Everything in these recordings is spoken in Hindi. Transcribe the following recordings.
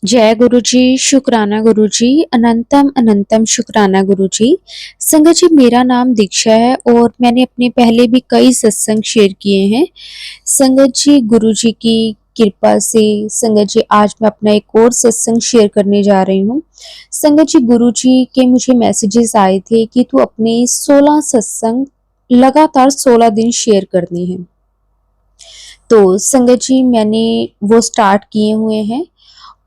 जय गुरु जी, शुक्राना गुरु जी, अनंतम अनंतम शुक्राना गुरु जी। संगत जी, मेरा नाम दीक्षा है और मैंने अपने पहले भी कई सत्संग शेयर किए हैं। संगत जी, गुरु जी की कृपा से संगत जी आज मैं अपना एक और सत्संग शेयर करने जा रही हूँ। संगत जी, गुरु जी के मुझे मैसेजेस आए थे कि तू अपने 16 सत्संग लगातार 16 दिन शेयर करने हैं। तो संगत जी, मैंने वो स्टार्ट किए हुए हैं।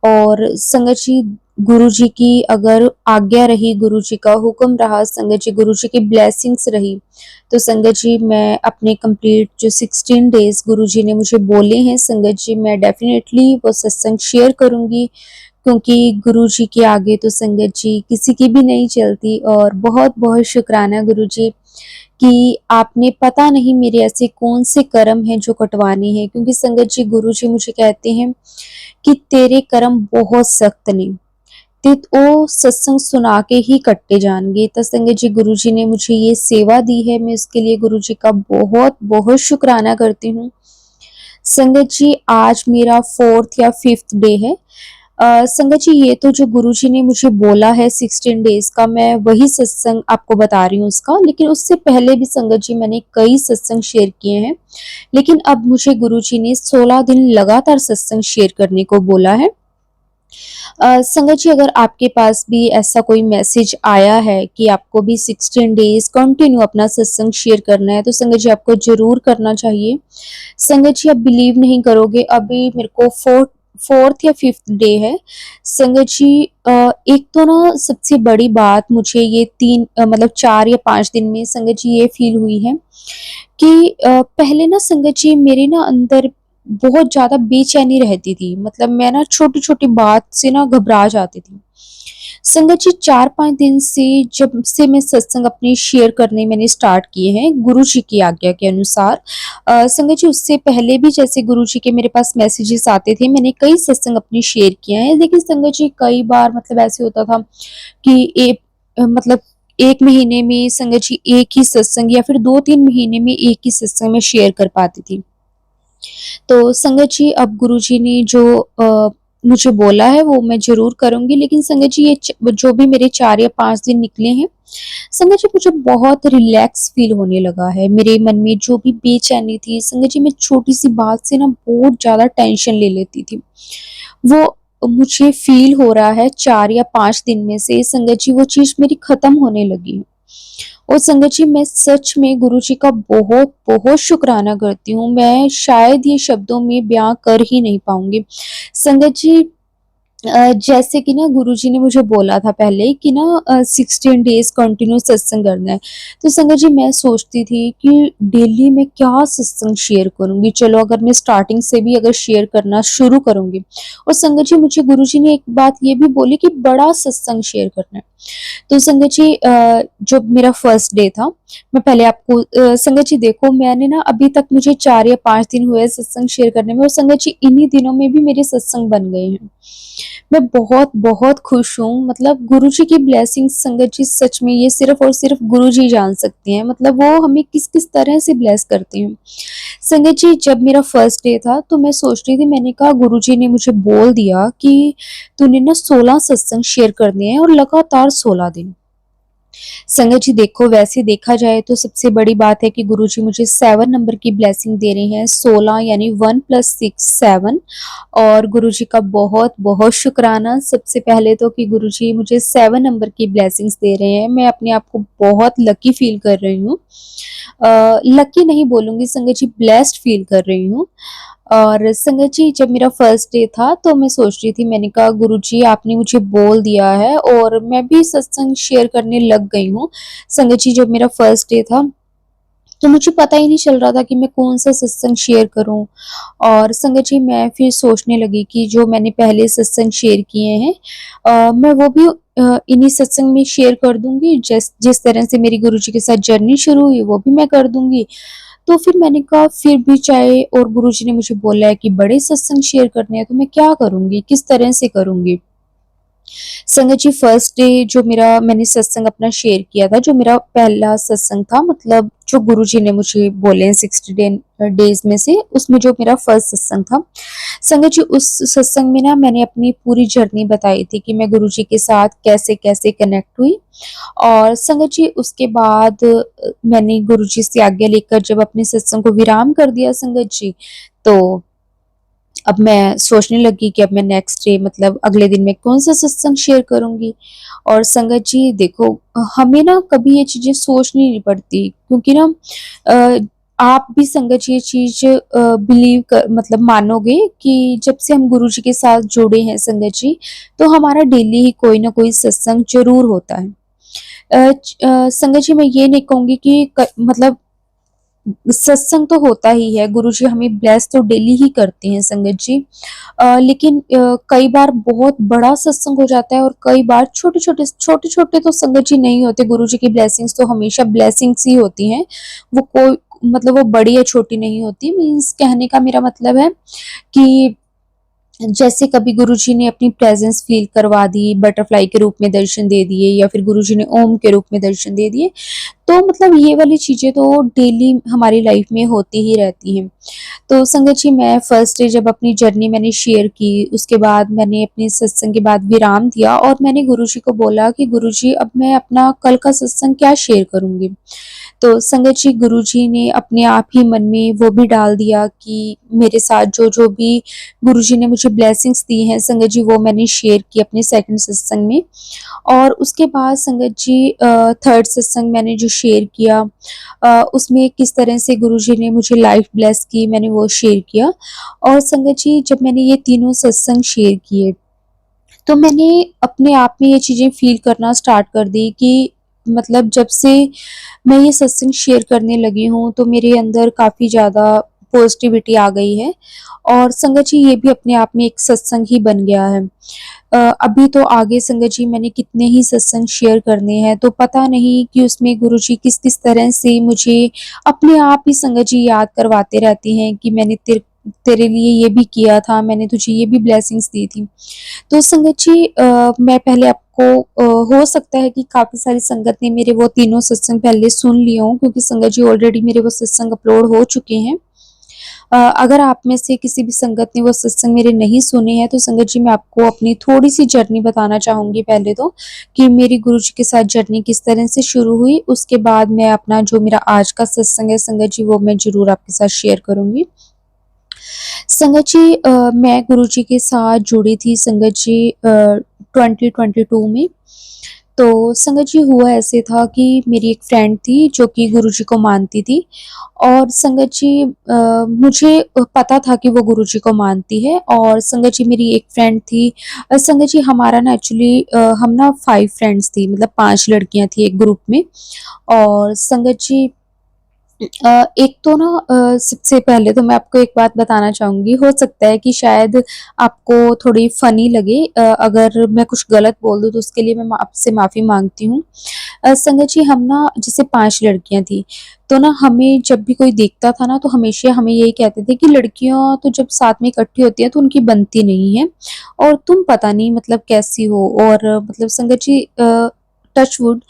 और संगत जी, गुरु जी की अगर आज्ञा रही, गुरु जी का हुक्म रहा, संगत जी गुरु जी की ब्लेसिंग्स रही, तो संगत जी मैं अपने कंप्लीट जो 16 डेज गुरु जी ने मुझे बोले हैं, संगत जी मैं डेफिनेटली वो सत्संग शेयर करूंगी, क्योंकि गुरु जी के आगे तो संगत जी किसी की भी नहीं चलती। और बहुत बहुत शुक्राना गुरु जी कि आपने पता नहीं मेरे ऐसे कौन से कर्म हैं जो कटवाने हैं, क्योंकि संगत जी गुरु जी मुझे कहते हैं कि तेरे कर्म बहुत सख्त ने ते ओ सत्संग सुना के ही कट्टे जाएंगे। तो संगत जी गुरु जी ने मुझे ये सेवा दी है, मैं इसके लिए गुरु जी का बहुत बहुत शुक्राना करती हूँ। संगत जी आज मेरा 4th या 5th डे है। संगत जी ये तो जो गुरु जी ने मुझे बोला है 16 डेज का, मैं वही सत्संग आपको बता रही हूँ उसका। लेकिन उससे पहले भी संगत जी मैंने कई सत्संग शेयर किए हैं, लेकिन अब मुझे गुरु जी ने 16 दिन लगातार सत्संग शेयर करने को बोला है। संगत जी अगर आपके पास भी ऐसा कोई मैसेज आया है कि आपको भी 16 डेज कंटिन्यू अपना सत्संग शेयर करना है, तो संगत जी आपको ज़रूर करना चाहिए। संगत जी आप बिलीव नहीं करोगे, अभी मेरे को 4th या 5th डे है। संगत जी एक तो ना सबसे बड़ी बात मुझे ये 3 मतलब 4 या 5 दिन में संगत जी ये फ़ील हुई है कि पहले ना संगत जी मेरे ना अंदर बहुत ज़्यादा बेचैनी रहती थी। मतलब मैं ना छोटी-छोटी बात से ना घबरा जाती थी। संगत जी 4-5 दिन से जब से मैं सत्संग अपने शेयर करने मैंने स्टार्ट किए हैं गुरु जी की आज्ञा के अनुसार। संगत जी उससे पहले भी जैसे गुरु जी के मेरे पास मैसेजेस आते थे, मैंने कई सत्संग अपने शेयर किए हैं। लेकिन संगत जी कई बार मतलब ऐसे होता था कि मतलब 1 महीने में संगत जी 1 ही सत्संग या फिर 2-3 महीने में 1 ही सत्संग मैं शेयर कर पाती थी। तो संगत जी अब गुरुजी ने जो मुझे बोला है वो मैं ज़रूर करूँगी। लेकिन संगत जी ये जो भी मेरे 4 या 5 दिन निकले हैं, संगत जी मुझे बहुत रिलैक्स फ़ील होने लगा है। मेरे मन में जो भी बेचैनी थी, संगत जी मैं छोटी-सी बात से ना बहुत ज़्यादा टेंशन ले लेती थी। वो मुझे फ़ील हो रहा है 4 या 5 दिन में से संगत जी वो चीज़ मेरी ख़त्म होने लगी है। और संगत जी मैं सच में गुरु जी का बहुत बहुत शुक्राना करती हूँ। मैं शायद ये शब्दों में बयाँ कर ही नहीं पाऊँगी। संगत जी जैसे कि ना गुरुजी ने मुझे बोला था पहले कि ना 16 डेज़ कंटिन्यू सत्संग करना है। तो संगत जी मैं सोचती थी कि डेली मैं क्या सत्संग शेयर करूँगी? चलो अगर मैं स्टार्टिंग से भी अगर शेयर करना शुरू करूँगी। और संगत जी मुझे गुरुजी ने एक बात ये भी बोली कि बड़ा सत्संग शेयर करना है। तो संगत जी जो मेरा फर्स्ट डे था, मैं पहले आपको संगत जी देखो मैंने ना अभी तक मुझे 4 या 5 दिन हुए सत्संग शेयर करने में, और संगत जी इन्हीं दिनों में भी मेरे सत्संग बन गए हैं। मैं बहुत-बहुत खुश हूँ। मतलब गुरुजी की ब्लेसिंग्स संगत जी सच में ये सिर्फ़ और सिर्फ़ गुरुजी जान सकते हैं। मतलब वो हमें किस-किस तरह से ब्लेस करते हैं। संगत जी जब मेरा फर्स्ट डे था तो मैं सोच रही थी, मैंने कहा गुरुजी ने मुझे बोल दिया कि तूने ना 16 सत्संग शेयर करने हैं और लगातार 16 दिन। संगत जी देखो वैसे देखा जाए तो सबसे बड़ी बात है कि गुरुजी मुझे 7 नंबर की ब्लेसिंग दे रहे हैं। 16 यानी 1 + 6 7। और गुरुजी का बहुत-बहुत शुक्राना सबसे पहले तो कि गुरुजी मुझे 7 नंबर की ब्लेसिंग्स दे रहे हैं। मैं अपने आप को बहुत लकी फ़ील कर रही हूँ। लकी नहीं बोलूँगी संगत जी, ब्लेस्ड फ़ील कर रही हूँ। और संगत जी जब मेरा फर्स्ट डे था तो मैं सोच रही थी, मैंने कहा गुरुजी आपने मुझे बोल दिया है और मैं भी सत्संग शेयर करने लग गई हूँ। संगत जी जब मेरा फर्स्ट डे था तो मुझे पता ही नहीं चल रहा था कि मैं कौन-सा सत्संग शेयर करूँ। और संगत जी मैं फिर सोचने लगी कि जो मैंने पहले सत्संग शेयर किए हैं मैं वो भी इन्हीं सत्संग में शेयर कर दूँगी। जिस तरह से मेरी गुरुजी के साथ जर्नी शुरू हुई वो भी मैं कर दूँगी। तो फिर मैंने कहा फिर भी चाहे, और गुरुजी ने मुझे बोला है कि बड़े सत्संग शेयर करने हैं तो मैं क्या करूँगी? किस तरह से करूँगी? संगत जी फर्स्ट डे जो मेरा मैंने सत्संग अपना शेयर किया था, जो मेरा पहला सत्संग था, मतलब जो गुरुजी ने मुझे बोले हैं 60 डेज़ में से, उसमें जो मेरा फर्स्ट सत्संग था। संगत जी उस सत्संग में ना मैंने अपनी पूरी जर्नी बताई थी कि मैं गुरुजी के साथ कैसे-कैसे कनेक्ट हुई। और संगत जी उसके बाद मैंने गुरुजी से आज्ञा लेकर जब अपने सत्संग को विराम कर दिया संगत जी, तो अब मैं सोचने लगी कि अब मैं नेक्स्ट डे मतलब अगले दिन मैं कौन-सा सत्संग शेयर करूँगी। और संगत जी देखो हमें ना कभी ये चीज़ें सोचनी नहीं पड़ती, क्योंकि ना अ, आप भी संगत जी ये चीज़ बिलीव क मतलब मानोगे कि जब से हम गुरुजी के साथ जुड़े हैं संगत जी, तो हमारा डेली ही कोई ना कोई सत्संग ज़रूर होता है। संगत जी मैं ये नहीं कहूँगी कि क मतलब सत्संग तो होता ही है, गुरुजी हमें ब्लेस तो डेली ही करते हैं संगत जी। लेकिन कई बार बहुत बड़ा सत्संग हो जाता है और कई बार छोटे-छोटे तो संगत जी नहीं होते, गुरुजी की ब्लेसिंग्स तो हमेशा ब्लेसिंग्स ही होती हैं। वो कोई मतलब वो बड़ी या छोटी नहीं होती, मीन्स कहने का मेरा मतलब है कि जैसे कभी गुरुजी ने अपनी प्रेज़ेंस फ़ील करवा दी, बटरफ्लाई के रूप में दर्शन दे दिए या फिर गुरुजी ने ओम के रूप में दर्शन दे दिए, तो मतलब ये वाली चीज़ें तो डेली हमारी लाइफ़ में होती ही रहती हैं। तो संगत जी मैं फर्स्ट डे जब अपनी जर्नी मैंने शेयर की, उसके बाद मैंने अपने सत्संग के बाद विराम दिया और मैंने गुरुजी को बोला कि गुरुजी अब मैं अपना कल का सत्संग क्या शेयर करूँगी? तो संगत जी गुरुजी ने अपने आप ही मन में वो भी डाल दिया कि मेरे साथ जो-जो भी गुरुजी ने मुझे ब्लेसिंग्स दी हैं संगत जी वो मैंने शेयर की अपने सेकंड सत्संग में। और उसके बाद संगत जी थर्ड सत्संग मैंने जो शेयर किया उसमें किस तरह से गुरुजी ने मुझे लाइफ ब्लेस की मैंने वो शेयर किया। और संगत जी जब मैंने ये तीनों सत्संग शेयर किए, तो मैंने अपने आप में ये चीज़ें फ़ील करना स्टार्ट कर दी कि मतलब जब से मैं ये सत्संग शेयर करने लगी हूँ, तो मेरे अंदर काफ़ी ज़्यादा पॉज़िटिविटी आ गई है और संगत जी ये भी अपने आप में एक सत्संग ही बन गया है। अभी तो आगे संगत जी मैंने कितने ही सत्संग शेयर करने हैं, तो पता नहीं कि उसमें गुरुजी किस-किस तरह से मुझे अपने आप ही संगत जी याद करवाते रहते हैं कि मैंने तेरे लिए ये भी किया था, मैंने तुझे ये भी ब्लेसिंग्स दी थी। तो संगत जी मैं पहले आपको हो सकता है कि काफ़ी सारी संगत ने मेरे वो तीनों सत्संग पहले सुन लिए हों, क्योंकि संगत जी ऑलरेडी मेरे वो सत्संग अपलोड हो चुके हैं। अगर आप में से किसी भी संगत ने वो सत्संग मेरे नहीं सुने हैं, तो संगत जी मैं आपको अपनी थोड़ी-सी जर्नी बताना चाहूँगी पहले तो, कि मेरी गुरुजी के साथ जर्नी किस तरह से शुरू हुई। उसके बाद मैं अपना जो मेरा आज का सत्संग है संगत जी, वो मैं ज़रूर आपके साथ शेयर करूँगी। संगत जी मैं गुरुजी के साथ जुड़ी थी संगत जी 2022 में। तो संगत जी हुआ ऐसे था कि मेरी एक फ्रेंड थी जो कि गुरुजी को मानती थी और संगत जी मुझे पता था कि वो गुरुजी को मानती है और संगत जी मेरी एक फ्रेंड थी। संगत जी हमारा ना एक्चुअली हम ना 5 फ्रेंड्स थी, मतलब 5 लड़कियाँ थी एक ग्रुप में। और संगत जी एक तो ना सबसे पहले तो मैं आपको एक बात बताना चाहूँगी, हो सकता है कि शायद आपको थोड़ी फ़नी लगे, अगर मैं कुछ गलत बोल दूँ तो उसके लिए मैं आपसे माफ़ी माँगती हूँ। संगत जी हम ना जैसे 5 लड़कियाँ थी, तो ना हमें जब भी कोई देखता था ना तो हमेशा हमें यही कहते थे कि लड़कियाँ तो जब साथ में इकट्ठी होती हैं तो उनकी बनती नहीं है और तुम पता नहीं मतलब कैसी हो। और मतलब संगत जी टच वुड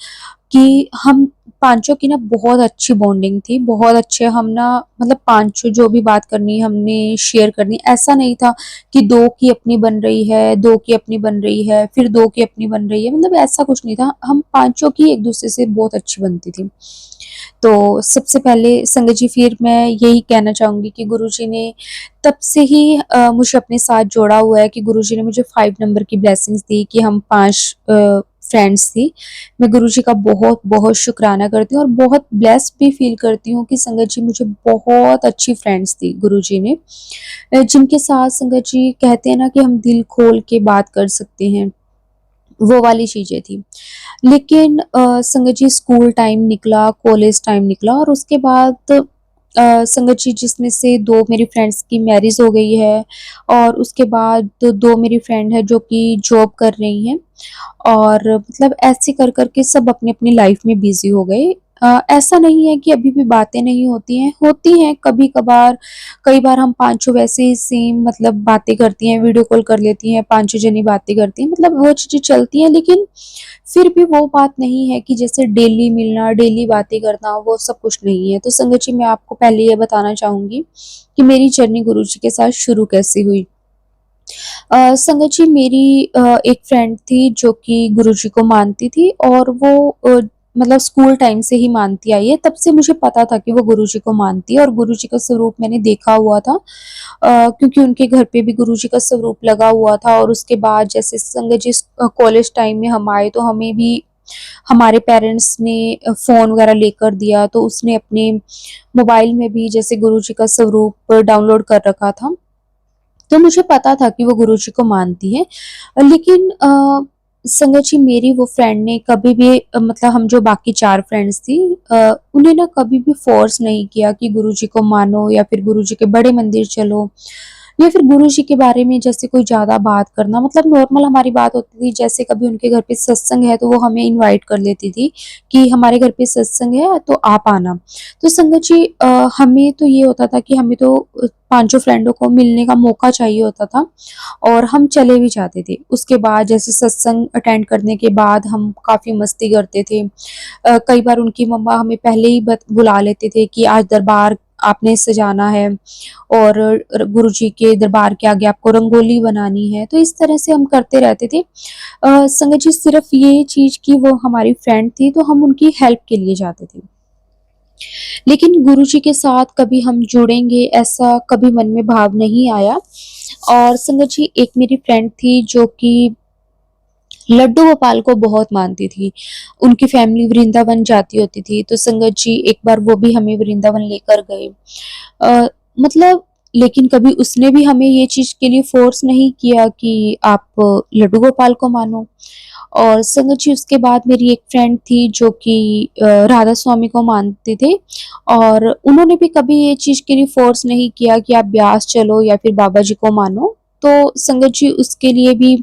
कि हम पाँचों की ना बहुत अच्छी बॉन्डिंग थी, बहुत अच्छे हम ना मतलब पाँचों जो भी बात करनी है हमने शेयर करनी। ऐसा नहीं था कि 2 की अपनी बन रही है, 2 की अपनी बन रही है, फिर 2 की अपनी बन रही है, मतलब ऐसा कुछ नहीं था। हम पाँचों की एक-दूसरे से बहुत अच्छी बनती थी। तो सबसे पहले संगत जी फिर मैं यही कहना चाहूँगी कि गुरुजी ने तब से ही मुझे अपने साथ जोड़ा हुआ है कि गुरुजी ने मुझे 5 नंबर की ब्लेसिंग्स दी कि हम 5 फ्रेंड्स थी। मैं गुरुजी का बहुत-बहुत शुकराना करती हूँ और बहुत ब्लेस्ड भी फ़ील करती हूँ कि संगत जी मुझे बहुत अच्छी फ्रेंड्स दी गुरुजी ने, जिनके साथ संगत जी कहते हैं ना कि हम दिल खोल के बात कर सकते हैं, वो वाली चीज़ें थी। लेकिन संगत जी स्कूल टाइम निकला, कॉलेज टाइम निकला और उसके बाद संगत जी जिसमें से 2 मेरी फ्रेंड्स की मैरिज हो गई है और उसके बाद 2 मेरी फ्रेंड है जो कि जॉब कर रही हैं और मतलब ऐसे कर-कर के सब अपनी-अपनी लाइफ़ में बिज़ी हो गए। ऐसा नहीं है कि अभी भी बातें नहीं होती हैं कभी-कभार। कई बार हम पाँचों वैसे ही सेम मतलब बातें करती हैं, वीडियो कॉल कर लेती हैं, पाँचों जनी बातें करती हैं, मतलब वो चीज़ें चलती हैं, लेकिन फिर भी वो बात नहीं है कि जैसे डेली मिलना, डेली बातें करना, वो सब कुछ नहीं है। तो संगत जी, मैं आपको पहले ये बताना चाहूँगी कि मेरी जर्नी गुरुजी के साथ शुरू कैसे हुई। संगत जी, मेरी एक फ्रेंड थी जो कि गुरुजी को मानती थी, और वो मतलब स्कूल टाइम से ही मानती आई है। तब से मुझे पता था कि वो गुरुजी को मानती है, और गुरुजी का स्वरूप मैंने देखा हुआ था, क्योंकि उनके घर पे भी गुरुजी का स्वरूप लगा हुआ था। और उसके बाद जैसे संगत जी, कॉलेज टाइम में हम आए, तो हमें भी हमारे पेरेंट्स ने फ़ोन वगैरह लेकर दिया, तो उसने अपने मोबाइल में भी जैसे गुरुजी का स्वरूप डाउनलोड कर रखा था। तो मुझे पता था कि वो गुरुजी को मानती है। लेकिन संगत जी, मेरी वो फ्रेंड ने कभी भी मतलब हम जो बाकी 4 फ्रेंड्स थी, उन्हें ना कभी भी फ़ोर्स नहीं किया कि गुरुजी को मानो, या फिर गुरुजी के बड़े मंदिर चलो, या फिर गुरुजी के बारे में जैसे कोई ज़्यादा बात करना। मतलब नॉर्मल हमारी बात होती थी, जैसे कभी उनके घर पे सत्संग है, तो वो हमें इनवाइट कर लेती थी कि हमारे घर पे सत्संग है, तो आप आना। तो संगत जी, हमें तो ये होता था कि हमें तो पाँचों फ्रेंडों को मिलने का मौका चाहिए होता था, और हम चले भी जाते थे। उसके बाद जैसे सत्संग अटेंड करने के बाद हम काफ़ी मस्ती करते थे। कई बार उनकी मम्मा हमें पहले ही बुला लेते थे कि आज दरबार आपने सजाना है, और गुरुजी के दरबार के आगे आपको रंगोली बनानी है। तो इस तरह से हम करते रहते थे। संगत जी, सिर्फ़ ये चीज़ कि वो हमारी फ्रेंड थी, तो हम उनकी हेल्प के लिए जाते थे। लेकिन गुरुजी के साथ कभी हम जुड़ेंगे, ऐसा कभी मन में भाव नहीं आया। और संगत जी, एक मेरी फ्रेंड थी जो कि लड्डू गोपाल को बहुत मानती थी। उनकी फैमिली वृंदावन जाती होती थी, तो संगत जी एक बार वो भी हमें वृंदावन लेकर गए। अ, मतलब लेकिन कभी उसने भी हमें ये चीज़ के लिए फ़ोर्स नहीं किया कि आप लड्डू गोपाल को मानो। और संगत जी, उसके बाद मेरी एक फ्रेंड थी जो कि राधा स्वामी को मानते थे, और उन्होंने भी कभी ये चीज़ के लिए फ़ोर्स नहीं किया कि आप ब्यास चलो या फिर बाबा जी को मानो। तो संगत जी, उसके लिए भी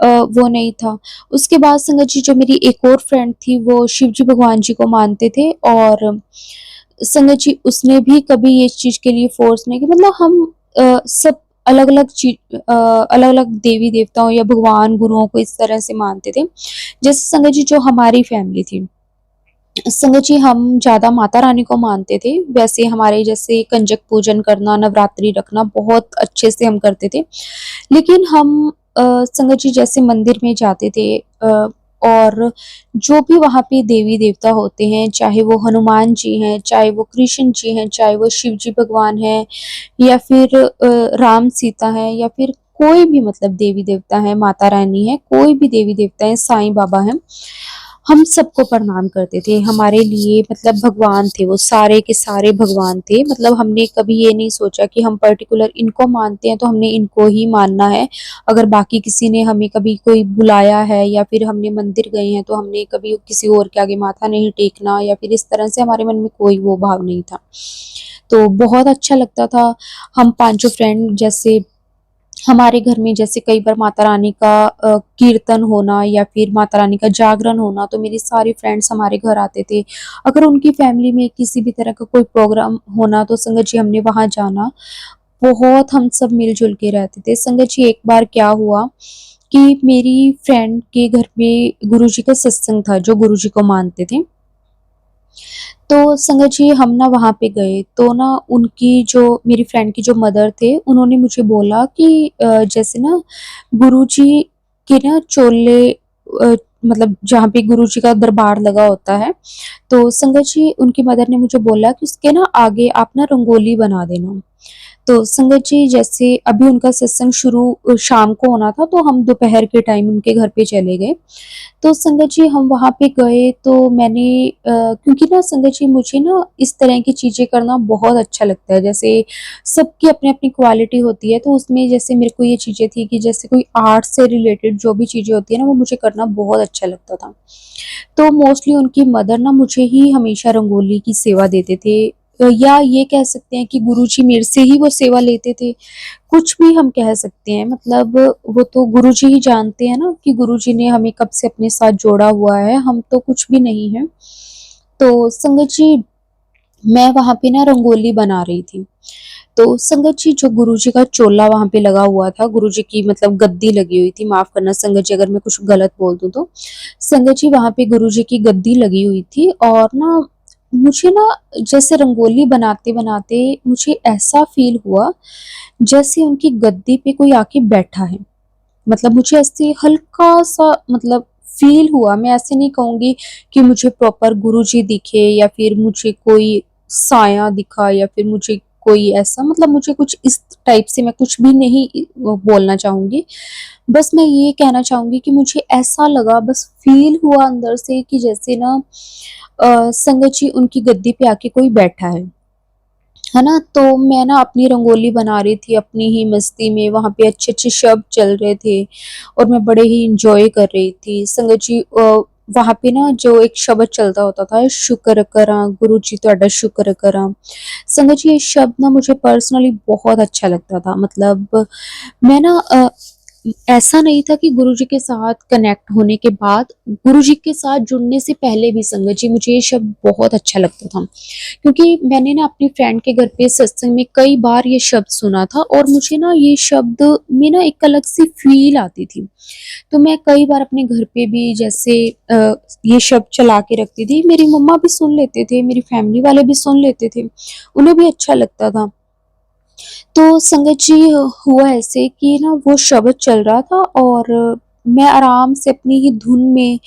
वो नहीं था। उसके बाद संगत जी, जो मेरी एक और फ्रेंड थी, वो शिव जी भगवान जी को मानते थे, और संगत जी, उसने भी कभी ये चीज़ के लिए फ़ोर्स नहीं किया। मतलब हम सब अलग-अलग देवी-देवताओं या भगवान, गुरुओं को इस तरह से मानते थे। जैसे संगत जी, जो हमारी फैमिली थी, संगत जी, हम ज़्यादा माता रानी को मानते थे। वैसे हमारे जैसे कंजक पूजन करना, नवरात्रि रखना बहुत अच्छे से हम करते थे। लेकिन हम संगत जी, जैसे मंदिर में जाते थे, और जो भी वहाँ पे देवी-देवता होते हैं, चाहे वो हनुमान जी हैं, चाहे वो कृष्ण जी हैं, चाहे वो शिव जी भगवान हैं, या फिर राम-सीता हैं, या फिर कोई भी मतलब देवी-देवता हैं, माता रानी हैं, कोई भी देवी-देवता हैं, साईं बाबा हैं, हम सबको प्रणाम करते थे। हमारे लिए मतलब भगवान थे, वो सारे के सारे भगवान थे। मतलब हमने कभी ये नहीं सोचा कि हम पर्टिकुलर इनको मानते हैं, तो हमने इनको ही मानना है। अगर बाकी किसी ने हमें कभी कोई बुलाया है, या फिर हमने मंदिर गए हैं, तो हमने कभी किसी और के आगे माथा नहीं टेकना, या फिर इस तरह से हमारे मन में कोई वो भाव नहीं था। तो बहुत अच्छा लगता था। हम पाँचों फ्रेंड जैसे हमारे घर में जैसे कई बार माता रानी का कीर्तन होना, या फिर माता रानी का जागरण होना, तो मेरी सारी फ्रेंड्स हमारे घर आते थे। अगर उनकी फैमिली में किसी भी तरह का कोई प्रोग्राम होना, तो संगत जी, हमने वहाँ जाना। बहुत हम सब मिल-जुल के रहते थे। संगत जी, एक बार क्या हुआ कि मेरी फ्रेंड के घर पे गुरुजी का सत्संग था, जो गुरुजी को मानते थे। तो संगत जी, हम ना वहाँ पे गए, तो ना उनकी जो मेरी फ्रेंड की जो मदर थे, उन्होंने मुझे बोला कि जैसे ना गुरुजी के ना चोले, मतलब जहाँ पे गुरुजी का दरबार लगा होता है, तो संगत जी, उनकी मदर ने मुझे बोला कि उसके ना आगे आप ना रंगोली बना देना। तो संगत जी, जैसे अभी उनका सत्संग शुरू शाम को होना था, तो हम दोपहर के टाइम उनके घर पे चले गए। तो संगत जी, हम वहाँ पे गए, तो मैंने क्योंकि ना संगत जी, मुझे ना इस तरह की चीज़ें करना बहुत अच्छा लगता है। जैसे सबकी अपनी-अपनी क्वालिटी होती है, तो उसमें जैसे मेरे को ये चीज़ें थी कि जैसे कोई आर्ट से रिलेटेड जो भी चीज़ें होती है ना, वो मुझे करना बहुत अच्छा लगता था। तो मोस्टली उनकी मदर ना मुझे ही हमेशा रंगोली की सेवा देते थे, या ये कह सकते हैं कि गुरुजी मेरे से ही वो सेवा लेते थे। कुछ भी हम कह सकते हैं, मतलब वो तो गुरुजी ही जानते हैं ना कि गुरुजी ने हमें कब से अपने साथ जोड़ा हुआ है, हम तो कुछ भी नहीं हैं। तो संगत जी मैं वहाँ पे ना रंगोली बना रही थी। तो संगत जी जो गुरुजी का चोला वहाँ पे लगा हुआ था, गुरुजी की मतलब गद्दी लगी हुई थी, माफ़ करना संगत जी अगर मैं कुछ गलत बोल दूँ तो। संगत जी वहाँ पे गुरुजी की गद्दी लगी हुई थी और ना मुझे ना जैसे रंगोली बनाते-बनाते मुझे ऐसा फ़ील हुआ जैसे उनकी गद्दी पे कोई आके बैठा है। मतलब मुझे ऐसे हल्का-सा मतलब फ़ील हुआ, मैं ऐसे नहीं कहूँगी कि मुझे प्रॉपर गुरुजी दिखे या फिर मुझे कोई साया दिखा या फिर मुझे कोई ऐसा मतलब मुझे कुछ इस टाइप से मैं कुछ भी नहीं बोलना चाहूँगी। बस मैं ये कहना चाहूँगी कि मुझे ऐसा लगा बस फ़ील हुआ अंदर से कि जैसे ना संगत जी उनकी गद्दी पे आके कोई बैठा है ना? तो मैं ना अपनी रंगोली बना रही थी अपनी ही मस्ती में, वहाँ पे अच्छे-अच्छे शब्द चल रहे थे और मैं बड़े ही एन्जॉय कर रही थी। संगत जी वहाँ पे ना जो एक शब्द चलता होता था, शुक्र करा गुरु जी तुहाडा शुक्र करा। संगत जी ये शब्द ना मुझे पर्सनली बहुत अच्छा लगता था। मतलब मैं ना ऐसा नहीं था कि गुरुजी के साथ कनेक्ट होने के बाद, गुरुजी के साथ जुड़ने से पहले भी संगत जी मुझे ये शब्द बहुत अच्छा लगता था। क्योंकि मैंने ना अपनी फ्रेंड के घर पे सत्संग में कई बार ये शब्द सुना था और मुझे ना ये शब्द में ना एक अलग सी फ़ील आती थी। तो मैं कई बार अपने घर पे भी जैसे ये शब्द चला के रखती थी, मेरी मम्मा भी सुन लेते थे, मेरी फैमिली वाले भी सुन लेते थे, उन्हें भी अच्छा लगता था। तो संगत जी हुआ ऐसे कि ना वो शब्द चल रहा था और मैं आराम से अपनी ही धुन में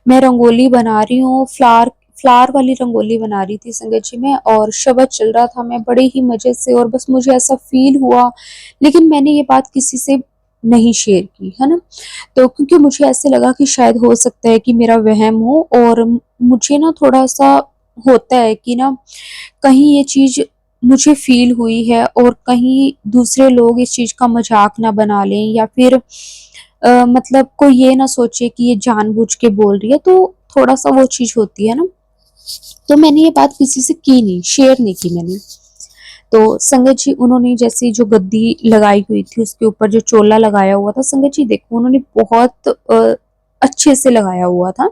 मैं रंगोली बना रही हूँ, फ्लावर फ्लावर वाली रंगोली बना रही थी संगत जी मैं और शब्द चल रहा था, मैं बड़े ही मज़े से और बस मुझे ऐसा फ़ील हुआ, लेकिन मैंने ये बात किसी से नहीं शेयर की, है ना? तो क्योंकि मुझे ऐसे लगा कि शायद हो सकता है कि मेरा वहम हो और मुझे ना थोड़ा-सा होता है कि ना कहीं ये चीज़ मुझे फ़ील हुई है और कहीं दूसरे लोग इस चीज़ का मज़ाक ना बना लें या फिर मतलब कोई ये ना सोचे कि ये जानबूझ के बोल रही है, तो थोड़ा-सा वो चीज़ होती है ना। तो मैंने ये बात किसी से की नहीं, शेयर नहीं की मैंने। तो संगत जी उन्होंने जैसे जो गद्दी लगाई हुई थी उसके ऊपर जो चोला लगाया हुआ था, संगत जी देखो उन्होंने बहुत अच्छे से लगाया हुआ था।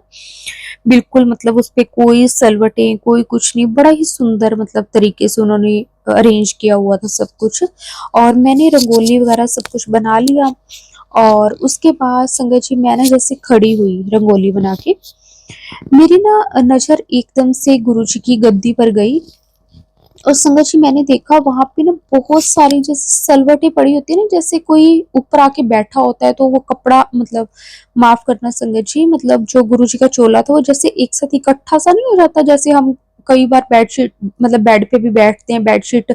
बिल्कुल मतलब उसपे कोई सलवटें, कोई कुछ नहीं, बड़ा ही सुंदर मतलब तरीके से उन्होंने अरेंज किया हुआ था सब कुछ और मैंने रंगोली वगैरह सब कुछ बना लिया और उसके बाद संगत जी मैं ना जैसे खड़ी हुई रंगोली बना के, मेरी ना नज़र एकदम से गुरुजी की गद्दी पर गई और संगत जी मैंने देखा वहाँ पे ना बहुत सारी जैसे सलवटें पड़ी होती है ना, जैसे कोई ऊपर आके बैठा होता है तो वो कपड़ा मतलब माफ़ करना संगत जी मतलब जो गुरुजी का चोला था वो जैसे एक साथ इकट्ठा सा नहीं हो जाता, जैसे हम कई बार बेडशीट मतलब बेड पे भी बैठते हैं, बेडशीट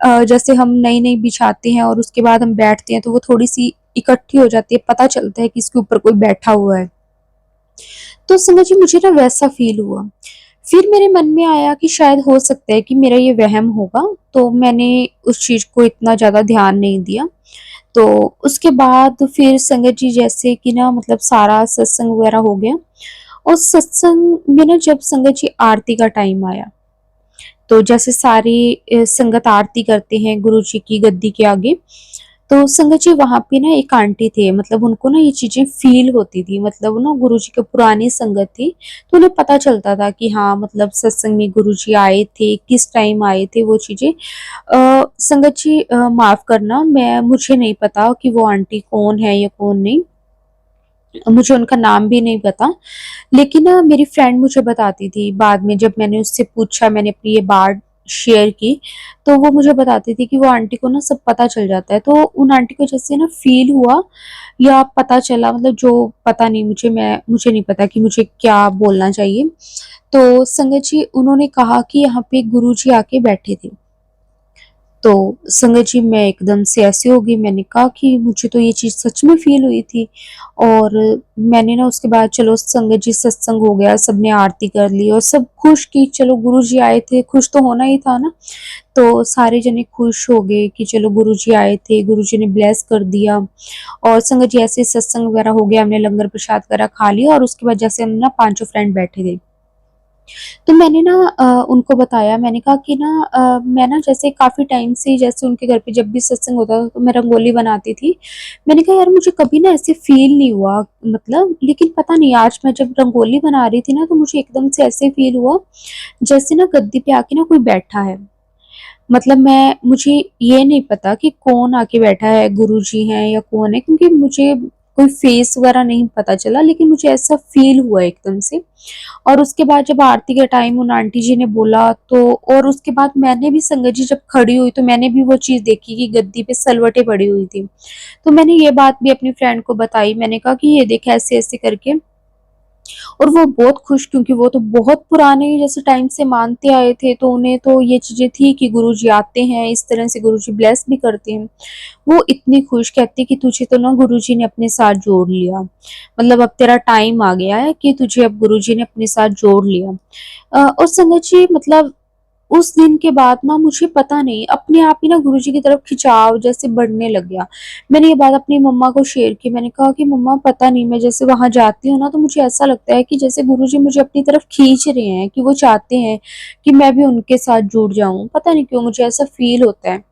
जैसे हम नई-नई बिछाते हैं और उसके बाद हम बैठते हैं तो वो थोड़ी-सी इकट्ठी हो जाती है, पता चलता है कि इसके ऊपर कोई बैठा हुआ है। तो संगत जी मुझे ना वैसा फ़ील हुआ। फिर मेरे मन में आया कि शायद हो सकता है कि मेरा ये वहम होगा, तो मैंने उस चीज़ को इतना ज़्यादा ध्यान नहीं दिया। तो उसके बाद फिर संगत जी जैसे कि ना मतलब सारा सत्संग वगैरह हो गया और सत्संग में ना जब संगत जी आरती का टाइम आया, तो जैसे सारी संगत आरती करते हैं गुरु जी की गद्दी के आगे, तो संगत जी वहाँ पे ना एक आंटी थे मतलब उनको ना ये चीज़ें फ़ील होती थी मतलब ना गुरुजी की पुरानी संगत थी, तो उन्हें पता चलता था कि हाँ मतलब सत्संग में गुरुजी आए थे, किस टाइम आए थे वो चीज़ें। संगत जी माफ़ करना मुझे नहीं पता कि वो आंटी कौन है या कौन नहीं, मुझे उनका नाम भी नहीं पता। लेकिन ना मेरी फ्रेंड मुझे बताती थी बाद में जब मैंने उससे पूछा मैंने अपनी ये बात शेयर की, तो वो मुझे बताती थी कि वो आंटी को ना सब पता चल जाता है। तो उन आंटी को जैसे ना फ़ील हुआ या पता चला मतलब जो पता नहीं मुझे नहीं पता कि मुझे क्या बोलना चाहिए। तो संगत जी उन्होंने कहा कि यहाँ पे गुरुजी आके बैठे थे। तो संगत जी मैं एकदम से ऐसे हो गई, मैंने कहा कि मुझे तो ये चीज़ सच में फ़ील हुई थी और मैंने ना उसके बाद चलो संगत जी सत्संग हो गया, सबने आरती कर ली और सब खुश कि चलो गुरुजी आए थे, खुश तो होना ही था ना। तो सारे जने खुश हो गए कि चलो गुरुजी आए थे, गुरुजी ने ब्लेस कर दिया और संगत जी ऐसे सत्संग वगैरह हो गया, हमने लंगर प्रसाद वगैरह खा लिया और उसके बाद जैसे हम ना पाँचों फ्रेंड बैठे थे। तो मैंने ना उनको बताया, मैंने कहा कि ना मैं ना जैसे काफ़ी टाइम से जैसे उनके घर पे जब भी सत्संग होता था तो मैं रंगोली बनाती थी। मैंने कहा यार मुझे कभी ना ऐसे फ़ील नहीं हुआ, मतलब लेकिन पता नहीं आज मैं जब रंगोली बना रही थी ना तो मुझे एकदम से ऐसे फ़ील हुआ जैसे ना गद्दी पे आके ना कोई बैठा है। मतलब मुझे ये नहीं पता कि कौन आके बैठा है, गुरुजी हैं या कौन है, क्योंकि मुझे कोई फेस वगैरह नहीं पता चला, लेकिन मुझे ऐसा फ़ील हुआ एकदम से। और उसके बाद जब आरती के टाइम उन आंटी जी ने बोला तो, और उसके बाद मैंने भी संगत जी जब खड़ी हुई तो मैंने भी वो चीज़ देखी कि गद्दी पे सलवटें पड़ी हुई थी। तो मैंने ये बात भी अपनी फ्रेंड को बताई, मैंने कहा कि ये देख ऐसे-ऐसे करके, और वो बहुत खुश, क्योंकि वो तो बहुत पुराने जैसे टाइम से मानते आए थे, तो उन्हें तो ये चीज़ें थी कि गुरुजी आते हैं, इस तरह से गुरुजी ब्लेस भी करते हैं। वो इतनी खुश, कहती कि तुझे तो ना गुरुजी ने अपने साथ जोड़ लिया। मतलब अब तेरा टाइम आ गया है कि तुझे अब गुरुजी ने अपने साथ जोड़ लिया। और संगत जी मतलब उस दिन के बाद ना मुझे पता नहीं अपने आप ही ना गुरुजी की तरफ खिंचाव जैसे बढ़ने लग गया। मैंने ये बात अपनी मम्मा को शेयर की, मैंने कहा कि मम्मा पता नहीं मैं जैसे वहाँ जाती हूँ ना तो मुझे ऐसा लगता है कि जैसे गुरुजी मुझे अपनी तरफ खींच रहे हैं, कि वो चाहते हैं कि मैं भी उनके साथ जुड़ जाऊँ। पता नहीं क्यों मुझे ऐसा फ़ील होता है।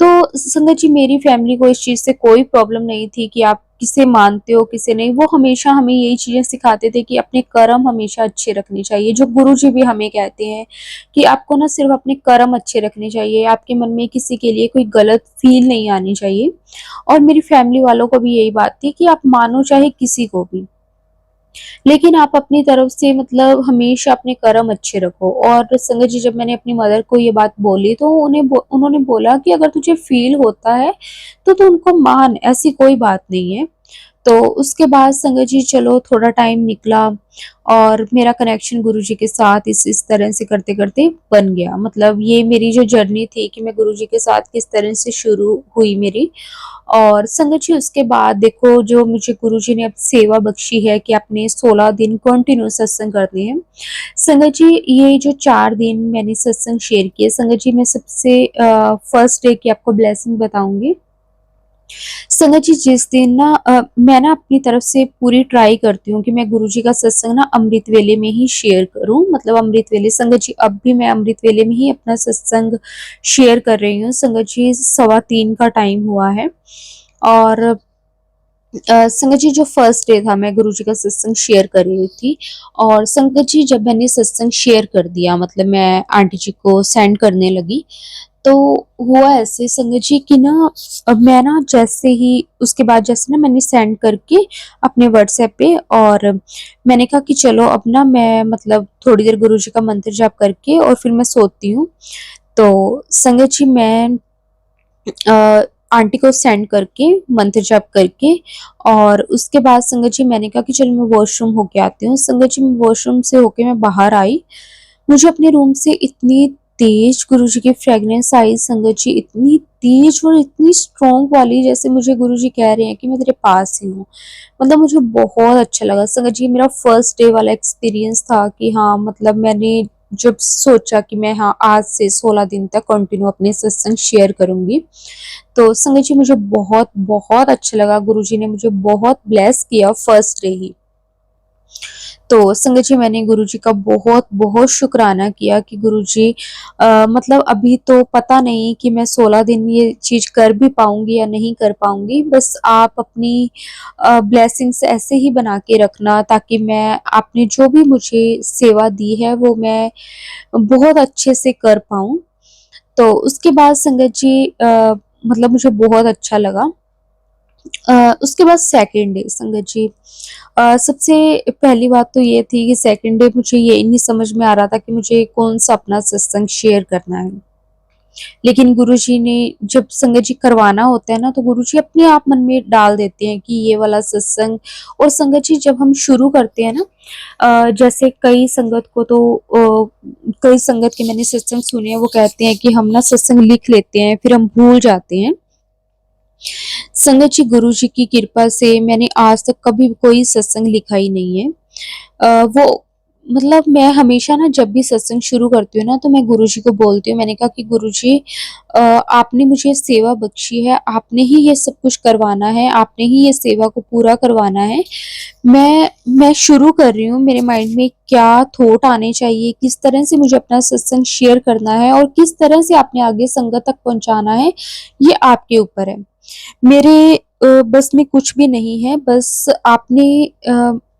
तो संगत जी मेरी फैमिली को इस चीज़ से कोई प्रॉब्लम नहीं थी कि आप किसे मानते हो, किसे नहीं। वो हमेशा हमें यही चीज़ें सिखाते थे कि अपने कर्म हमेशा अच्छे रखने चाहिए। जो गुरुजी भी हमें कहते हैं कि आपको ना सिर्फ़ अपने कर्म अच्छे रखने चाहिए, आपके मन में किसी के लिए कोई गलत फ़ील नहीं आनी चाहिए। और मेरी फैमिली वालों को भी यही बात थी कि आप मानो चाहे किसी को भी, लेकिन आप अपनी तरफ से मतलब हमेशा अपने कर्म अच्छे रखो। और संगत जी जब मैंने अपनी मदर को ये बात बोली तो उन्होंने बोला कि अगर तुझे फ़ील होता है तो तू उनको मान, ऐसी कोई बात नहीं है। तो उसके बाद संगत जी चलो थोड़ा टाइम निकला और मेरा कनेक्शन गुरुजी के साथ इस तरह से करते-करते बन गया। मतलब ये मेरी जो जर्नी थी कि मैं गुरुजी के साथ किस तरह से शुरू हुई मेरी। और संगत जी उसके बाद देखो जो मुझे गुरुजी ने अब सेवा बख्शी है कि आपने 16 दिन कंटिन्यू सत्संग करने हैं। संगत जी ये जो 4 दिन मैंने सत्संग शेयर किए, संगत जी मैं सबसे फर्स्ट डे की आपको ब्लेसिंग बताऊँगी। संगत जी जिस दिन ना मैं ना अपनी तरफ से पूरी ट्राई करती हूँ कि मैं गुरुजी का सत्संग ना अमृत वेले में ही शेयर करूँ। मतलब अमृत वेले संगत जी अब भी मैं अमृत वेले में ही अपना सत्संग शेयर कर रही हूँ। संगत जी 3:15 का टाइम हुआ है। और संगत जी जो फर्स्ट डे था मैं गुरुजी का सत्संग शेयर कर रही थी, और संगत जी जब मैंने सत्संग शेयर कर दिया, मतलब मैं आंटी जी को सेंड करने लगी, तो हुआ ऐसे संगत जी कि ना अब मैं ना जैसे ही उसके बाद जैसे ना मैंने सेंड करके अपने व्हाट्सएप पे, और मैंने कहा कि चलो अब ना मैं मतलब थोड़ी देर गुरुजी का मंत्र जाप करके और फिर मैं सोती हूँ। तो संगत जी मैं आंटी को सेंड करके मंत्र जाप करके, और उसके बाद संगत जी मैंने कहा कि चलो मैं वॉशरूम होके आती हूँ। संगत जी मैं वॉशरूम से होके मैं बाहर आई, मुझे अपने रूम से इतनी तेज गुरुजी की फ्रेग्रेंस आई संगत जी, इतनी तेज और इतनी स्ट्रॉन्ग वाली, जैसे मुझे गुरुजी कह रहे हैं कि मैं तेरे पास ही हूँ। मतलब मुझे बहुत अच्छा लगा संगत जी, मेरा फर्स्ट डे वाला एक्सपीरियंस था कि हाँ मतलब मैंने जब सोचा कि मैं हाँ आज से 16 दिन तक कंटिन्यू अपने सत्संग शेयर करूंगी, तो संगत जी मुझे बहुत बहुत अच्छा लगा। गुरुजी ने मुझे बहुत ब्लेस किया फर्स्ट डे ही। तो संगत जी मैंने गुरुजी का बहुत बहुत शुक्राना किया कि गुरुजी मतलब अभी तो पता नहीं कि मैं 16 दिन ये चीज़ कर भी पाऊँगी या नहीं कर पाऊँगी। बस आप अपनी ब्लेसिंग्स ऐसे ही बना के रखना ताकि मैं आपने जो भी मुझे सेवा दी है वो मैं बहुत अच्छे से कर पाऊँ। तो उसके बाद संगत जी मतलब मुझे बहुत अच्छा लगा। उसके बाद सेकंड डे संगत जी सबसे पहली बात तो ये थी कि सेकंड डे मुझे ये नहीं समझ में आ रहा था कि मुझे कौन-सा अपना सत्संग शेयर करना है। लेकिन गुरुजी ने जब संगत जी करवाना होता है ना, तो गुरुजी अपने आप मन में डाल देते हैं कि ये वाला सत्संग। और संगत जी जब हम शुरू करते हैं ना जैसे कई संगत को तो कई संगत के मैंने सत्संग सुने हैं, वो कहते हैं कि हम ना सत्संग लिख लेते हैं, फिर हम भूल जाते हैं। संगत जी गुरुजी की कृपा से मैंने आज तक कभी कोई सत्संग लिखा ही नहीं है। वो मतलब मैं हमेशा ना जब भी सत्संग शुरू करती हूँ ना तो मैं गुरुजी को बोलती हूँ, मैंने कहा कि गुरुजी आपने मुझे सेवा बख्शी है, आपने ही ये सब कुछ करवाना है, आपने ही ये सेवा को पूरा करवाना है। मैं शुरू कर रही हूँ, मेरे माइंड में क्या थॉट आने चाहिए, किस तरह से मुझे अपना सत्संग शेयर करना है और किस तरह से आपने आगे संगत तक पहुँचाना है, ये आपके ऊपर है। मेरे बस में कुछ भी नहीं है, बस आपने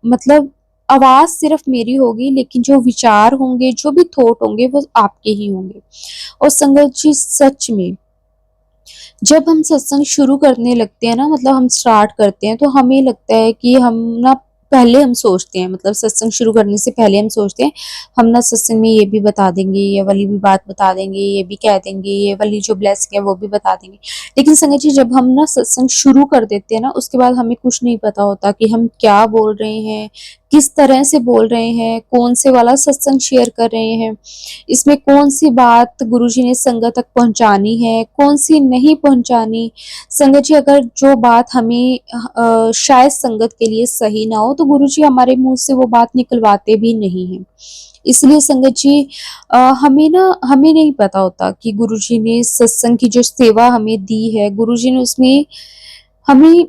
मतलब आवाज़ सिर्फ़ मेरी होगी, लेकिन जो विचार होंगे, जो भी थॉट होंगे, वो आपके ही होंगे। और संगत जी सच में, जब हम सत्संग शुरू करने लगते हैं ना, मतलब हम स्टार्ट करते हैं, तो हमें लगता है कि हम ना पहले हम सोचते हैं, मतलब सत्संग शुरू करने से पहले हम सोचते हैं, हम ना सत्संग में ये भी बता देंगे, ये वाली भी बात बता देंगे, ये भी कह देंगे, ये वाली जो ब्लेसिंग है वो भी बता देंगे। लेकिन संगत जी, जब हम ना सत्संग शुरू कर देते हैं ना, उसके बाद हमें कुछ नहीं पता होता कि हम क्या बोल रहे हैं, किस तरह से बोल रहे हैं, कौन से वाला सत्संग शेयर कर रहे हैं, इसमें कौन-सी बात गुरुजी ने संगत तक पहुँचानी है, कौन-सी नहीं पहुँचानी। संगत जी, अगर जो बात हमें शायद संगत के लिए सही ना हो, तो गुरुजी हमारे मुँह से वो बात निकलवाते भी नहीं हैं। इसलिए संगत जी, हमें नहीं पता होता कि गुरुजी ने सत्संग की जो सेवा हमें दी है, गुरुजी ने उसमें हमें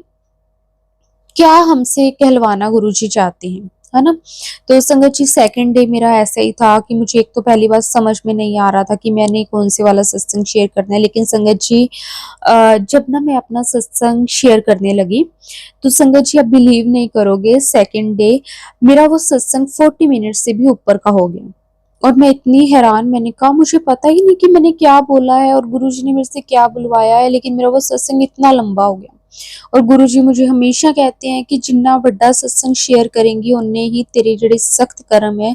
क्या हमसे कहलवाना गुरुजी चाहते हैं, है ना? तो संगत जी, सेकंड डे मेरा ऐसा ही था कि मुझे एक तो पहली बात समझ में नहीं आ रहा था कि मैंने कौन-से वाला सत्संग शेयर करना है। लेकिन संगत जी, जब ना मैं अपना सत्संग शेयर करने लगी, तो संगत जी, आप बिलीव नहीं करोगे, सेकंड डे मेरा वो सत्संग 40 मिनट से भी ऊपर का हो गया। और मैं इतनी हैरान, मैंने कहा मुझे पता ही नहीं कि मैंने क्या बोला है और गुरुजी ने मेरे से क्या बुलवाया है, लेकिन मेरा वो सत्संग इतना लंबा हो गया। और गुरुजी मुझे हमेशा कहते हैं कि जिन्ना वड्डा सत्संग शेयर करेंगी, उन्ने ही तेरे जेड़े सख्त कर्म है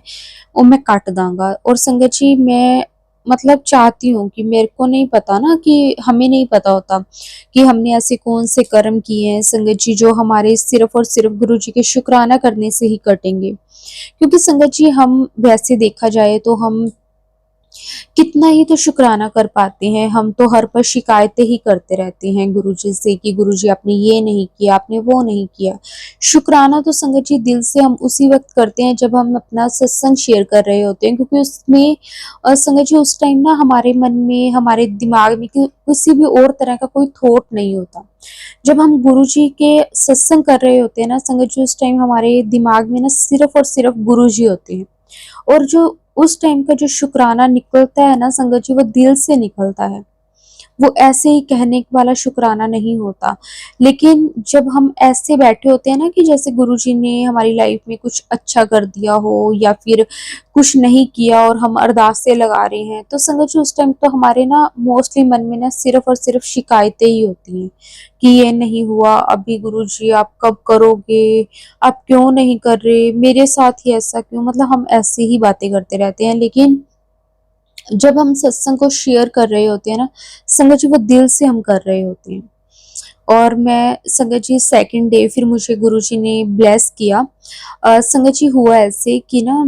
वो मैं कट दांगा। और संगत जी, मैं मतलब चाहती हूँ कि मेरे को नहीं पता ना, कि हमें नहीं पता होता कि हमने ऐसे कौन से कर्म किए हैं संगत जी, जो हमारे सिर्फ और सिर्फ गुरुजी के शुक्राना करने से ही कटेंगे। क्योंकि संगत जी, हम वैसे देखा जाए तो हम कितना ही तो शुक्राना कर पाते हैं, हम तो हर पल शिकायतें ही करते रहते हैं गुरुजी से कि गुरुजी आपने ये नहीं किया, आपने वो नहीं किया। शुक्राना तो संगत जी दिल से हम उसी वक़्त करते हैं जब हम अपना सत्संग शेयर कर रहे होते हैं, क्योंकि उसमें संगत जी उस टाइम ना हमारे मन में, हमारे दिमाग में किसी भी और तरह का कोई थॉट नहीं होता। जब हम गुरुजी के सत्संग कर रहे होते हैं ना संगत जी, उस टाइम हमारे दिमाग में ना सिर्फ़ और सिर्फ़ गुरुजी होते हैं। और जो उस टाइम का जो शुक्राना निकलता है ना संगत जी, वो दिल से निकलता है। वो ऐसे ही कहने वाला शुक्राना नहीं होता। लेकिन जब हम ऐसे बैठे होते हैं ना कि जैसे गुरुजी ने हमारी लाइफ में कुछ अच्छा कर दिया हो या फिर कुछ नहीं किया और हम अरदासें लगा रहे हैं, तो संगत जी उस टाइम तो हमारे ना मोस्टली मन में ना सिर्फ़ और सिर्फ़ शिकायतें ही होती हैं कि ये नहीं हुआ, अभी गुरुजी आप कब करोगे? आप क्यों नहीं कर रहे? मेरे साथ ही ऐसा क्यों? मतलब हम ऐसे ही बातें करते रहते हैं। लेकिन जब हम सत्संग को शेयर कर रहे होते हैं ना, संगत जी वो दिल से हम कर रहे होते हैं। और मैं संगत जी, सेकंड डे फिर मुझे गुरुजी ने ब्लेस किया। संगत जी, हुआ ऐसे कि ना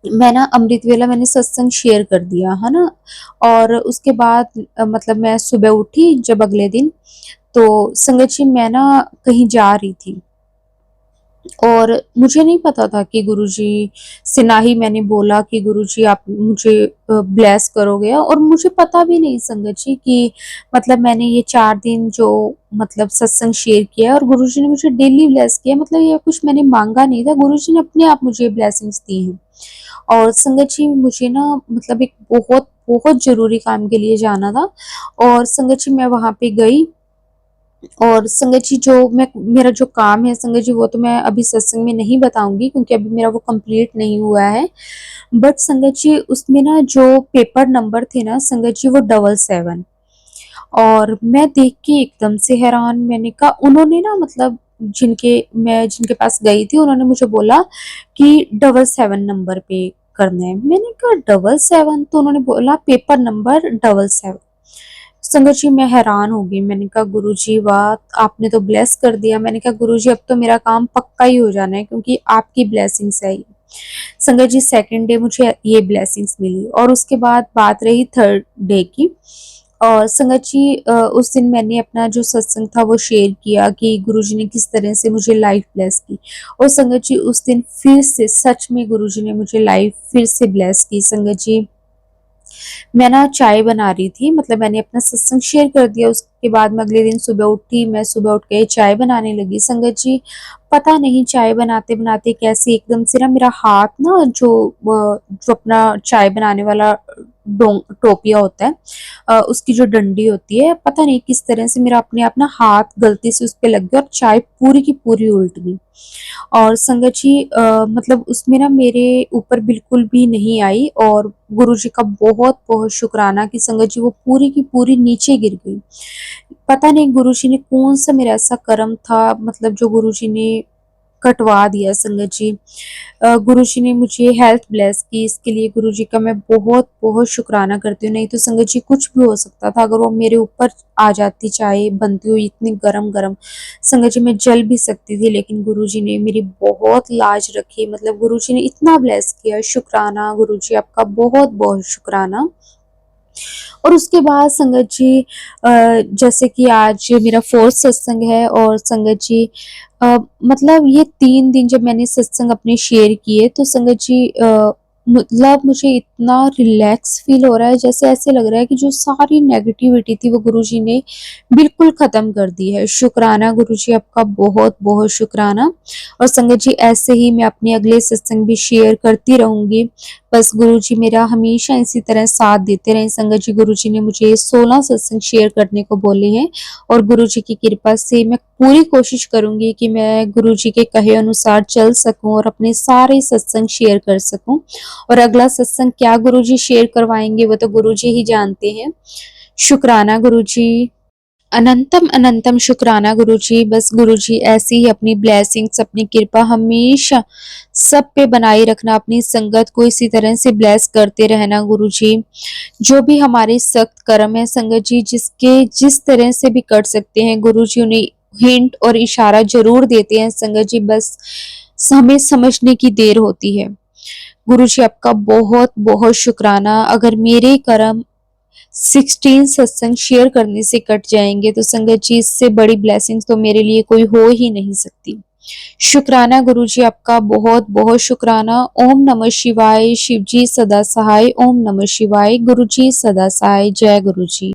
मैं ना अमृत वेला मैंने सत्संग शेयर कर दिया, है ना? और उसके बाद मतलब मैं सुबह उठी जब अगले दिन, तो संगत जी मैं ना कहीं जा रही थी। और मुझे नहीं पता था कि गुरुजी से ना ही मैंने बोला कि गुरुजी आप मुझे ब्लेस करोगे, और मुझे पता भी नहीं संगत जी कि मतलब मैंने ये 4 दिन जो मतलब सत्संग शेयर किया और गुरुजी ने मुझे डेली ब्लेस किया, मतलब ये कुछ मैंने माँगा नहीं था, गुरुजी ने अपने आप मुझे ब्लेसिंग्स दी हैं। और संगत जी, मुझे ना मतलब एक बहुत, बहुत ज़रूरी काम के लिए जाना था, और संगत जी मैं वहाँ पे गई। और संगत जी, जो मैं मेरा जो काम है संगत जी, वो तो मैं अभी सत्संग में नहीं बताऊँगी क्योंकि अभी मेरा वो कंप्लीट नहीं हुआ है। बट संगत जी, उसमें ना जो पेपर नंबर थे ना संगत जी, वो 777। और मैं देख के एकदम से हैरान, मैंने कहा, उन्होंने ना मतलब जिनके पास गई थी उन्होंने मुझे बोला कि 77 नंबर पे करना है। मैंने कहा 77? तो उन्होंने बोला पेपर नंबर 77। संगत जी, मैं हैरान हो गई, मैंने कहा गुरुजी वाह! आपने तो ब्लेस कर दिया। मैंने कहा गुरुजी अब तो मेरा काम पक्का ही हो जाना है क्योंकि आपकी ब्लेसिंग्स है ये। संगत जी, सेकंड डे मुझे ये ब्लेसिंग्स मिली और उसके बाद बात रही थर्ड डे की। और संगत जी उस दिन मैंने अपना जो सत्संग था वो शेयर किया कि गुरुजी ने किस तरह से मुझे लाइफ ब्लेस की। और संगत जी उस दिन फिर से सच में गुरुजी ने मुझे लाइफ फिर से ब्लेस की। संगत जी मैं ना चाय बना रही थी, मतलब मैंने अपना सत्संग शेयर कर दिया, उसके बाद मैं अगले दिन सुबह उठी, मैं सुबह उठ के चाय बनाने लगी। संगत जी पता नहीं चाय बनाते बनाते कैसे एकदम से ना मेरा हाथ ना जो अपना चाय बनाने वाला टोपिया होता है, उसकी जो डंडी होती है, पता नहीं किस तरह से मेरा अपने आप ना हाथ गलती से उस पे लग गया और चाय पूरी की पूरी उल्ट गई। और संगत जी मतलब उसमें ना मेरे ऊपर बिल्कुल भी नहीं आई, और गुरुजी का बहुत-बहुत शुक्राना कि संगत जी वो पूरी की पूरी नीचे गिर गई। पता नहीं गुरुजी ने कौन-सा मेरा ऐसा कर्म था, मतलब जो गुरुजी ने कटवा दिया संगत जी। गुरुजी ने मुझे हेल्थ ब्लेस की, इसके लिए गुरुजी का मैं बहुत-बहुत शुकराना करती हूँ। नहीं तो संगत जी कुछ भी हो सकता था, अगर वो मेरे ऊपर आ जाती चाय बनती हुई इतनी गरम-गरम, संगत जी मैं जल भी सकती थी, लेकिन गुरुजी ने मेरी बहुत लाज रखी, मतलब गुरुजी ने इतना ब्लेस किया। शुकराना गुरुजी, आपका बहुत-बहुत शुकराना। और उसके बाद संगत जी जैसे कि आज मेरा 4th सत्संग है, और संगत जी मतलब ये 3 दिन जब मैंने सत्संग अपने शेयर किए, तो संगत जी मतलब मुझे इतना रिलैक्स फ़ील हो रहा है, जैसे ऐसे लग रहा है कि जो सारी नेगेटिविटी थी वो गुरुजी ने बिल्कुल ख़त्म कर दी है। शुकराना गुरुजी, आपका बहुत-बहुत शुकराना। और संगत जी ऐसे ही मैं अपने अगले सत्संग भी शेयर करती रहूँगी। बस गुरुजी मेरा हमेशा इसी तरह साथ देते रहें। संगत जी गुरुजी ने मुझे 16 सत्संग शेयर करने को बोले हैं, और गुरुजी की कृपा से मैं पूरी कोशिश करूँगी कि मैं गुरुजी के कहे अनुसार चल सकूँ और अपने सारे सत्संग शेयर कर सकूँ। और अगला सत्संग क्या गुरुजी शेयर करवाएँगे वो तो गुरुजी ही जानते हैं। शुकराना गुरुजी। अनंतम अनंतम शुक्राना गुरुजी। बस गुरुजी ऐसी ही अपनी ब्लेसिंग्स, अपनी कृपा हमेशा सब पे बनाए रखना, अपनी संगत को इसी तरह से ब्लेस करते रहना गुरुजी। जो भी हमारे सख्त कर्म है संगत जी, जिसके जिस तरह से भी कर सकते हैं गुरुजी उन्हें हिंट और इशारा जरूर देते हैं संगत जी, बस हमें समझने की देर होती है। गुरुजी आपका बहुत बहुत शुक्राना। अगर मेरे कर्म 16 सत्संग शेयर करने से कट जाएँगे तो संगत जी इससे बड़ी ब्लेसिंग्स तो मेरे लिए कोई हो ही नहीं सकती। शुक्राना गुरुजी, आपका बहुत-बहुत शुक्राना। ओम नमः शिवाय। शिव जी सदा सहाय। ओम नमः शिवाय। गुरुजी सदा सहाय। जय गुरुजी।